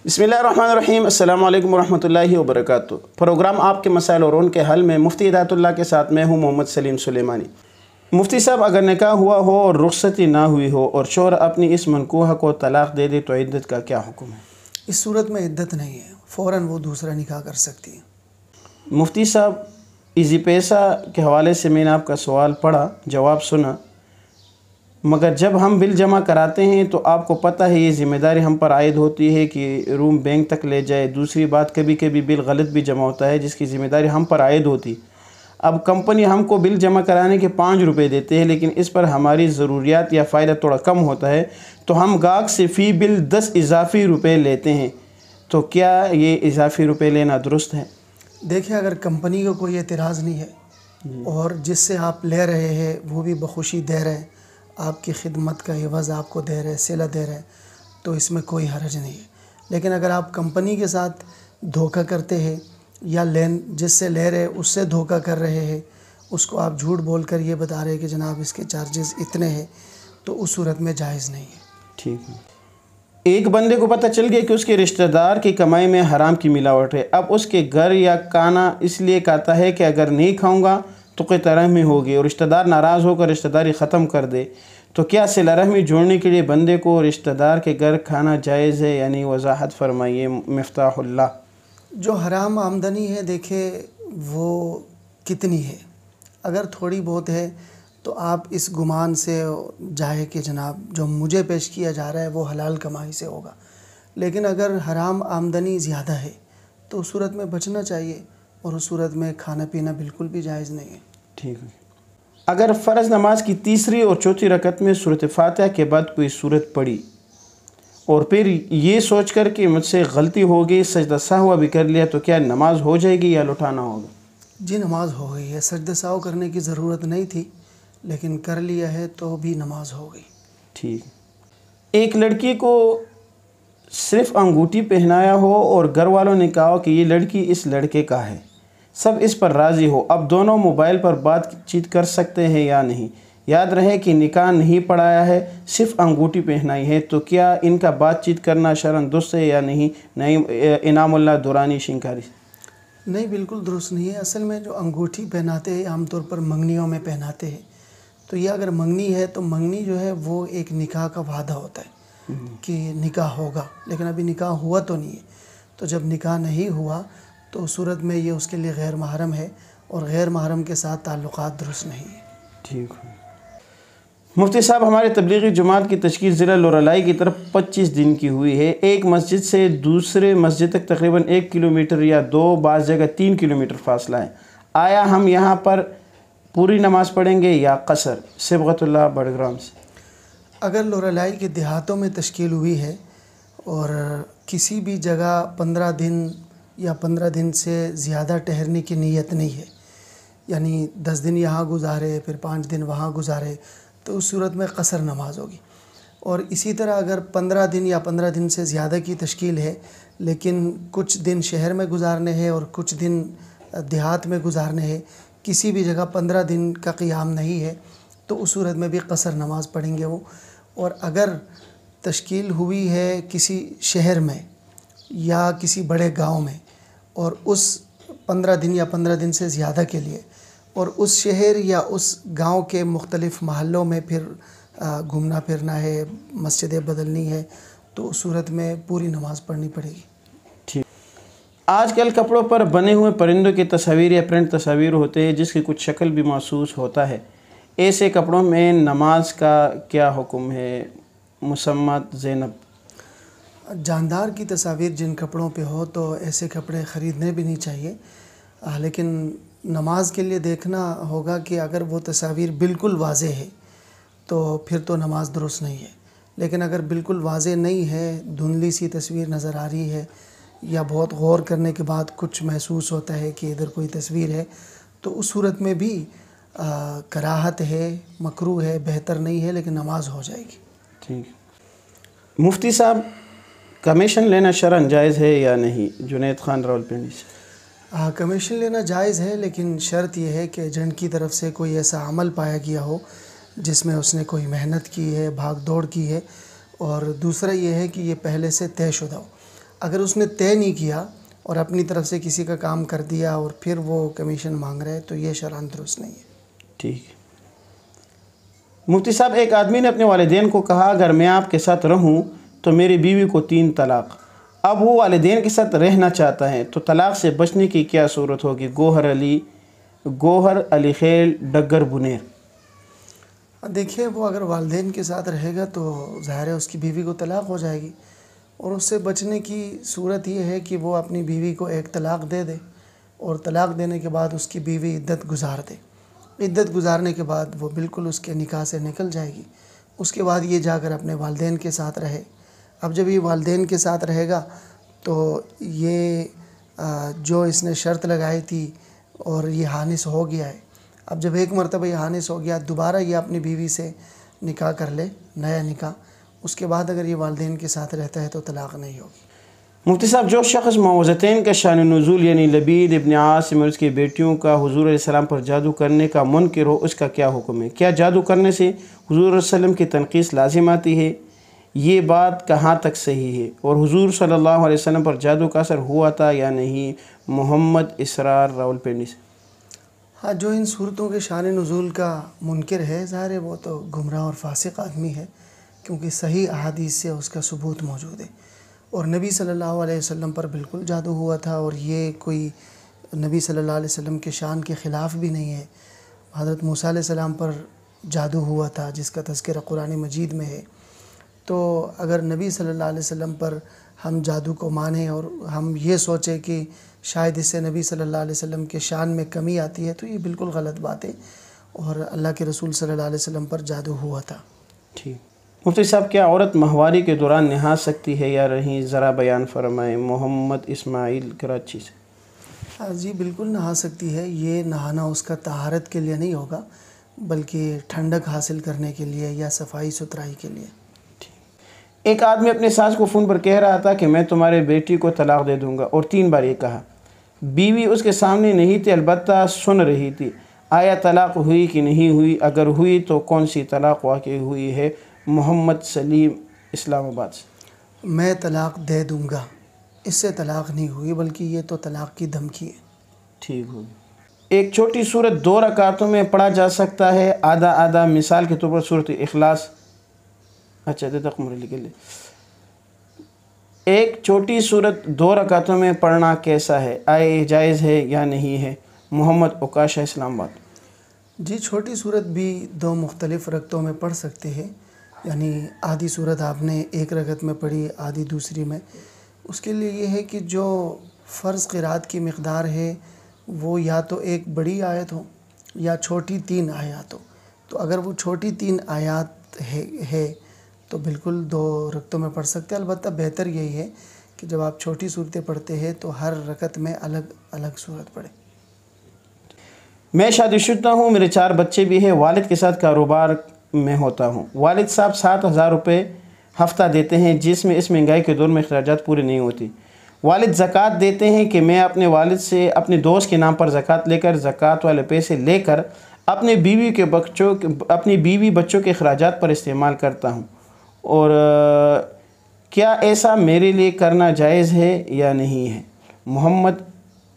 بسم اللہ الرحمن الرحیم۔ السلام علیکم ورحمۃ اللہ وبرکاتہ۔ پروگرام آپ کے مسائل اور ان کے حل میں مفتی ہدایت اللہ کے ساتھ میں ہوں محمد سلیم سلیمانی۔ مفتی صاحب، اگر نکاح ہوا ہو اور رخصتی نہ ہوئی ہو اور شوہر اپنی اس منکوحہ کو طلاق دے دے تو عدت کا کیا حکم ہے؟ اس صورت میں عدت نہیں ہے، فوراً وہ دوسرا نکاح کر سکتی ہے۔ مفتی صاحب، ایزی پیسہ کے حوالے سے میں نے آپ کا سوال پڑھا، جواب سنا، مگر جب ہم بل جمع کراتے ہیں تو آپ کو پتہ ہے یہ ذمہ داری ہم پر عائد ہوتی ہے کہ روم بینک تک لے جائے۔ دوسری بات، کبھی کبھی بل غلط بھی جمع ہوتا ہے جس کی ذمہ داری ہم پر عائد ہوتی۔ اب کمپنی ہم کو بل جمع کرانے کے 5 روپے دیتے ہیں، لیکن اس پر ہماری ضروریات یا فائدہ تھوڑا کم ہوتا ہے تو ہم گاہک سے فی بل 10 اضافی روپے لیتے ہیں، تو کیا یہ اضافی روپے لینا درست ہے؟ دیکھیں، اگر کمپنی کو کوئی اعتراض نہیں ہے اور جس سے آپ لے رہے ہیں وہ بھی بخوشی دے رہے ہیں، آپ کی خدمت کا عوض آپ کو دے رہے، صلہ دے رہے، تو اس میں کوئی حرج نہیں ہے۔ لیکن اگر آپ کمپنی کے ساتھ دھوکہ کرتے ہیں یا جس سے لے رہے اس سے دھوکہ کر رہے ہیں، اس کو آپ جھوٹ بول کر یہ بتا رہے کہ جناب اس کے چارجز اتنے ہیں، تو اس صورت میں جائز نہیں ہے۔ ٹھیک ہے۔ ایک بندے کو پتہ چل گیا کہ اس کے رشتہ دار کی کمائی میں حرام کی ملاوٹ ہے، اب اس کے گھر یا کھانا اس لیے کہتا ہے کہ اگر نہیں کھاؤں گا تو قطع رحمی ہوگی اور رشتہ دار ناراض ہو کر رشتہ داری ختم کر دے، تو کیا صلہ رحمی جوڑنے کے لیے بندے کو رشتہ دار کے گھر کھانا جائز ہے؟ یعنی وضاحت فرمائیے مفتاح اللہ۔ جو حرام آمدنی ہے، دیکھیں وہ کتنی ہے، اگر تھوڑی بہت ہے تو آپ اس گمان سے جائے کہ جناب جو مجھے پیش کیا جا رہا ہے وہ حلال کمائی سے ہوگا، لیکن اگر حرام آمدنی زیادہ ہے تو اس صورت میں بچنا چاہیے، اور اس صورت میں کھانا پینا بالکل بھی جائز نہیں ہے۔ ٹھیک ہے۔ اگر فرض نماز کی تیسری اور چوتھی رکعت میں سورۃ فاتحہ کے بعد کوئی سورت پڑھی اور پھر یہ سوچ کر کہ مجھ سے غلطی ہو گئی، سجدہ سہوا بھی کر لیا، تو کیا نماز ہو جائے گی یا لوٹانا ہوگا؟ جی، نماز ہو گئی ہے، سجدہ سہو کرنے کی ضرورت نہیں تھی لیکن کر لیا ہے تو بھی نماز ہو گئی۔ ٹھیک۔ ایک لڑکی کو صرف انگوٹھی پہنایا ہو اور گھر والوں نے کہا کہ یہ لڑکی اس لڑکے کا ہے، سب اس پر راضی ہو، اب دونوں موبائل پر بات چیت کر سکتے ہیں یا نہیں؟ یاد رہے کہ نکاح نہیں پڑھایا ہے، صرف انگوٹھی پہنائی ہے، تو کیا ان کا بات چیت کرنا شرعاً درست ہے یا نہیں؟ انعام اللہ دورانی شنکاری۔ نہیں، بالکل درست نہیں ہے۔ اصل میں جو انگوٹھی پہناتے ہیں عام طور پر منگنیوں میں پہناتے ہیں، تو یہ اگر منگنی ہے تو منگنی جو ہے وہ ایک نکاح کا وعدہ ہوتا ہے کہ نکاح ہوگا، لیکن ابھی نکاح ہوا تو نہیں ہے، تو جب نکاح نہیں ہوا تو اس صورت میں یہ اس کے لیے غیر محرم ہے، اور غیر محرم کے ساتھ تعلقات درست نہیں ہیں۔ ٹھیک ہے۔ مفتی صاحب، ہمارے تبلیغی جماعت کی تشکیل ضلع لورالائی کی طرف 25 دن کی ہوئی ہے، ایک مسجد سے دوسرے مسجد تک تقریباً 1 کلومیٹر یا 2، بعض جگہ 3 کلومیٹر فاصلہ ہے، آیا ہم یہاں پر پوری نماز پڑھیں گے یا قصر؟ صبغت اللہ بڑگرام سے۔ اگر لورالائی کے دیہاتوں میں تشکیل ہوئی ہے اور کسی بھی جگہ 15 دن یا 15 دن سے زیادہ ٹھہرنے کی نیت نہیں ہے، یعنی 10 دن یہاں گزارے پھر 5 دن وہاں گزارے، تو اس صورت میں قصر نماز ہوگی۔ اور اسی طرح اگر 15 دن یا 15 دن سے زیادہ کی تشکیل ہے لیکن کچھ دن شہر میں گزارنے ہیں اور کچھ دن دیہات میں گزارنے ہیں، کسی بھی جگہ 15 دن کا قیام نہیں ہے، تو اس صورت میں بھی قصر نماز پڑھیں گے وہ۔ اور اگر تشکیل ہوئی ہے کسی شہر میں یا کسی بڑے گاؤں میں اور اس 15 دن یا 15 دن سے زیادہ کے لیے، اور اس شہر یا اس گاؤں کے مختلف محلوں میں پھر گھومنا پھرنا ہے، مسجدیں بدلنی ہے، تو اس صورت میں پوری نماز پڑھنی پڑے گی۔ ٹھیک۔ آج کل کپڑوں پر بنے ہوئے پرندوں کی تصاویر یا پرنٹ تصاویر ہوتے ہیں جس کی کچھ شکل بھی محسوس ہوتا ہے، ایسے کپڑوں میں نماز کا کیا حکم ہے؟ مسمت زینب۔ جاندار کی تصاویر جن کپڑوں پہ ہو تو ایسے کپڑے خریدنے بھی نہیں چاہیے، لیکن نماز کے لیے دیکھنا ہوگا کہ اگر وہ تصاویر بالکل واضح ہے تو پھر تو نماز درست نہیں ہے، لیکن اگر بالکل واضح نہیں ہے، دھندلی سی تصویر نظر آ رہی ہے یا بہت غور کرنے کے بعد کچھ محسوس ہوتا ہے کہ ادھر کوئی تصویر ہے، تو اس صورت میں بھی کراہت ہے، مکروہ ہے، بہتر نہیں ہے، لیکن نماز ہو جائے گی۔ ٹھیک۔ مفتی صاحب، کمیشن لینا شرعاً جائز ہے یا نہیں؟ جنید خان راولپنڈی سے۔ کمیشن لینا جائز ہے، لیکن شرط یہ ہے کہ ایجنٹ کی طرف سے کوئی ایسا عمل پایا گیا ہو جس میں اس نے کوئی محنت کی ہے، بھاگ دوڑ کی ہے، اور دوسرا یہ ہے کہ یہ پہلے سے طے شدہ ہو۔ اگر اس نے طے نہیں کیا اور اپنی طرف سے کسی کا کام کر دیا اور پھر وہ کمیشن مانگ رہے تو یہ شرعاً درست نہیں ہے۔ ٹھیک ہے مفتی صاحب، ایک آدمی نے اپنے والدین کو کہا اگر میں آپ کے ساتھ رہوں تو میری بیوی کو 3 طلاق۔ اب وہ والدین کے ساتھ رہنا چاہتا ہے تو طلاق سے بچنے کی کیا صورت ہوگی؟ گوہر علی خیل ڈگر بنیر۔ دیکھیے، وہ اگر والدین کے ساتھ رہے گا تو ظاہر ہے اس کی بیوی کو طلاق ہو جائے گی، اور اس سے بچنے کی صورت یہ ہے کہ وہ اپنی بیوی کو ایک طلاق دے دے، اور طلاق دینے کے بعد اس کی بیوی عدت گزار دے۔ عدت گزارنے کے بعد وہ بالکل اس کے نکاح سے نکل جائے گی۔ اس کے بعد یہ جا کر اپنے والدین کے ساتھ رہے۔ اب جب یہ والدین کے ساتھ رہے گا تو یہ جو اس نے شرط لگائی تھی اور یہ حانث ہو گیا ہے، اب جب ایک مرتبہ یہ حانث ہو گیا، دوبارہ یہ اپنی بیوی سے نکاح کر لے، نیا نکاح، اس کے بعد اگر یہ والدین کے ساتھ رہتا ہے تو طلاق نہیں ہوگی۔ مفتی صاحب، جو شخص معوذتین کا شان نزول یعنی لبید ابن عاصم اور اس کی بیٹیوں کا حضور علیہ السلام پر جادو کرنے کا منکر ہو، اس کا کیا حکم ہے؟ کیا جادو کرنے سے حضور علیہ السلام کی تنقیص لازم آتی ہے؟ یہ بات کہاں تک صحیح ہے؟ اور حضور صلی اللہ علیہ وسلم پر جادو کا اثر ہوا تھا یا نہیں؟ محمد اسرار راولپنڈی سے۔ ہاں، جو ان صورتوں کے شان نزول کا منکر ہے، ظاہر ہے وہ تو گمراہ اور فاسق آدمی ہے، کیونکہ صحیح احادیث سے اس کا ثبوت موجود ہے، اور نبی صلی اللہ علیہ وسلم پر بالکل جادو ہوا تھا، اور یہ کوئی نبی صلی اللہ علیہ وسلم کے شان کے خلاف بھی نہیں ہے۔ حضرت موسیٰ علیہ السلام پر جادو ہوا تھا جس کا تذکرہ قرآن مجید میں ہے۔ تو اگر نبی صلی اللہ علیہ وسلم پر ہم جادو کو مانیں اور ہم یہ سوچیں کہ شاید اس سے نبی صلی اللہ علیہ وسلم کے شان میں کمی آتی ہے تو یہ بالکل غلط بات ہے، اور اللہ کے رسول صلی اللہ علیہ وسلم پر جادو ہوا تھا۔ ٹھیک مفتی صاحب، کیا عورت ماہواری کے دوران نہا سکتی ہے یا نہیں؟ ذرا بیان فرمائیں۔ محمد اسماعیل کراچی سے۔ ہاں جی، بالکل نہا سکتی ہے۔ یہ نہانا اس کا طہارت کے لیے نہیں ہوگا، بلکہ ٹھنڈک حاصل کرنے کے لیے یا صفائی ستھرائی کے لیے۔ ایک آدمی اپنے ساس کو فون پر کہہ رہا تھا کہ میں تمہارے بیٹی کو طلاق دے دوں گا، اور 3 بار یہ کہا۔ بیوی اس کے سامنے نہیں تھی، البتہ سن رہی تھی۔ آیا طلاق ہوئی کہ نہیں ہوئی؟ اگر ہوئی تو کون سی طلاق واقع ہوئی ہے؟ محمد سلیم اسلام آباد سے۔ میں طلاق دے دوں گا، اس سے طلاق نہیں ہوئی، بلکہ یہ تو طلاق کی دھمکی ہے۔ ٹھیک ہوگی۔ ایک چھوٹی سورت 2 رکعتوں میں پڑھا جا سکتا ہے، آدھا آدھا، مثال کے طور پر سورت اخلاص۔ اچھا تک مرلی کے لیے ایک چھوٹی سورت 2 رکعتوں میں پڑھنا کیسا ہے؟ آئے جائز ہے یا نہیں ہے؟ محمد اوکاشا اسلام آباد۔ جی، چھوٹی سورت بھی 2 مختلف رکعتوں میں پڑھ سکتے ہیں، یعنی آدھی سورت آپ نے ایک رکعت میں پڑھی، آدھی دوسری میں۔ اس کے لیے یہ ہے کہ جو فرض قرات کی مقدار ہے وہ یا تو ایک بڑی آیت ہو یا چھوٹی 3 آیات ہو۔ تو اگر وہ چھوٹی 3 آیات ہے تو بالکل 2 رکعتوں میں پڑھ سکتے ہیں۔ البتہ بہتر یہی ہے کہ جب آپ چھوٹی صورتیں پڑھتے ہیں تو ہر رکعت میں الگ الگ صورت پڑھیں۔ میں شادی شدہ ہوں، میرے 4 بچے بھی ہیں، والد کے ساتھ کاروبار میں ہوتا ہوں۔ والد صاحب 7,000 روپے ہفتہ دیتے ہیں، جس میں اس مہنگائی کے دور میں اخراجات پورے نہیں ہوتی۔ والد زکوٰۃ دیتے ہیں کہ میں اپنے والد سے اپنے دوست کے نام پر زکوٰۃ لے کر زکوٰۃ والے پیسے لے کر اپنی بیوی بچوں کے اخراجات پر استعمال کرتا ہوں، اور کیا ایسا میرے لیے کرنا جائز ہے یا نہیں ہے؟ محمد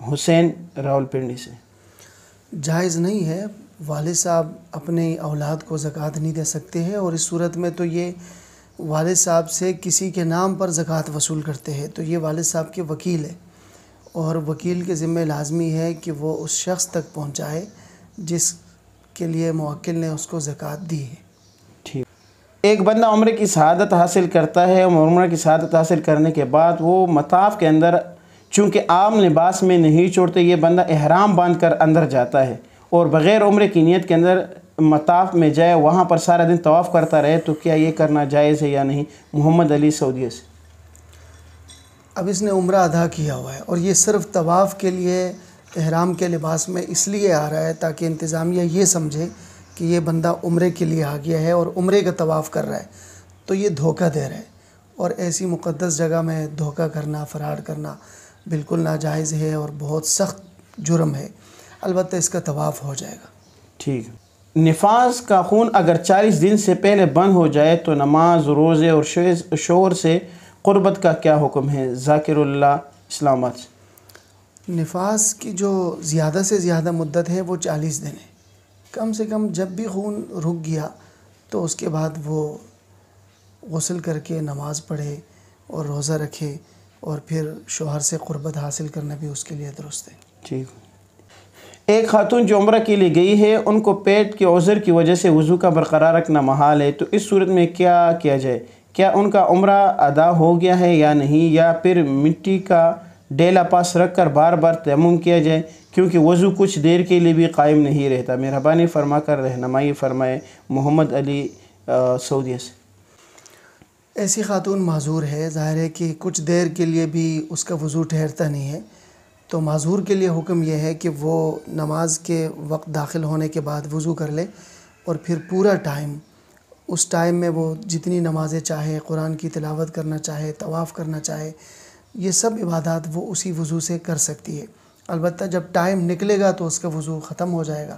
حسین راولپنڈی سے۔ جائز نہیں ہے، والد صاحب اپنے اولاد کو زکوٰۃ نہیں دے سکتے ہیں، اور اس صورت میں تو یہ والد صاحب سے کسی کے نام پر زکوٰۃ وصول کرتے ہیں تو یہ والد صاحب کے وکیل ہے، اور وکیل کے ذمہ لازمی ہے کہ وہ اس شخص تک پہنچائے جس کے لیے موکل نے اس کو زکوٰۃ دی ہے۔ ٹھیک۔ ایک بندہ عمرے کی سعادت حاصل کرتا ہے، اور عمرے کی سعادت حاصل کرنے کے بعد وہ مطاف کے اندر چونکہ عام لباس میں نہیں چھوڑتے، یہ بندہ احرام باندھ کر اندر جاتا ہے اور بغیر عمرے کی نیت کے اندر مطاف میں جائے، وہاں پر سارا دن طواف کرتا رہے، تو کیا یہ کرنا جائز ہے یا نہیں؟ محمد علی سعودیہ سے۔ اب اس نے عمرہ ادا کیا ہوا ہے اور یہ صرف طواف کے لیے احرام کے لباس میں اس لیے آ رہا ہے تاکہ انتظامیہ یہ سمجھے کہ یہ بندہ عمرے کے لیے آ گیا ہے اور عمرے کا طواف کر رہا ہے، تو یہ دھوکہ دے رہا ہے، اور ایسی مقدس جگہ میں دھوکہ کرنا، فراڈ کرنا بالکل ناجائز ہے اور بہت سخت جرم ہے۔ البتہ اس کا طواف ہو جائے گا۔ ٹھیک۔ نفاس کا خون اگر 40 دن سے پہلے بند ہو جائے تو نماز، روزے اور شوہر سے قربت کا کیا حکم ہے؟ ذاکر اللہ، اسلام آباد سے۔ نفاس کی جو زیادہ سے زیادہ مدت ہے وہ 40 دن ہے۔ کم سے کم جب بھی خون رک گیا تو اس کے بعد وہ غسل کر کے نماز پڑھے اور روزہ رکھے، اور پھر شوہر سے قربت حاصل کرنا بھی اس کے لیے درست ہے۔ ٹھیک۔ ایک خاتون جو عمرہ کے لیے گئی ہے، ان کو پیٹ کے عذر کی وجہ سے وضو کا برقرار رکھنا محال ہے، تو اس صورت میں کیا کیا جائے؟ کیا ان کا عمرہ ادا ہو گیا ہے یا نہیں، یا پھر مٹی کا ڈیلا پاس رکھ کر بار بار تیمم کیا جائے، کیونکہ وضو کچھ دیر کے لیے بھی قائم نہیں رہتا؟ مہربانی فرما کر رہنمائی فرمائے۔ محمد علی، سعودیہ سے۔ ایسی خاتون معذور ہے، ظاہر ہے کہ کچھ دیر کے لیے بھی اس کا وضو ٹھہرتا نہیں ہے، تو معذور کے لیے حکم یہ ہے کہ وہ نماز کے وقت داخل ہونے کے بعد وضو کر لے، اور پھر پورا ٹائم، اس ٹائم میں وہ جتنی نمازیں چاہے، قرآن کی تلاوت کرنا چاہے، طواف کرنا چاہے، یہ سب عبادات وہ اسی وضو سے کر سکتی ہے۔ البتہ جب ٹائم نکلے گا تو اس کا وضو ختم ہو جائے گا،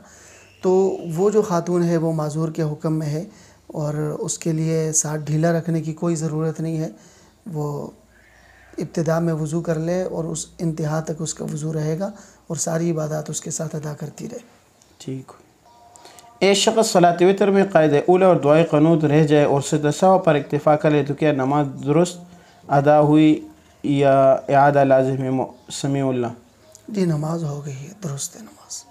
تو وہ جو خاتون ہے وہ معذور کے حکم میں ہے، اور اس کے لیے ساتھ ڈھیلا رکھنے کی کوئی ضرورت نہیں ہے۔ وہ ابتدا میں وضو کر لے اور اس انتہا تک اس کا وضو رہے گا، اور ساری عبادات اس کے ساتھ ادا کرتی رہے۔ ٹھیک۔ ایک شخص صلاۃ وتر میں قاعدہ اولیٰ اور دعائے قنوت رہ جائے اور سجدہ سہو پر اکتفا کرے تو کیا نماز درست ادا ہوئی یا اعادہ لازم ہے؟ سمیع اللہ۔ جی، نماز ہو گئی ہے، درست ہے نماز۔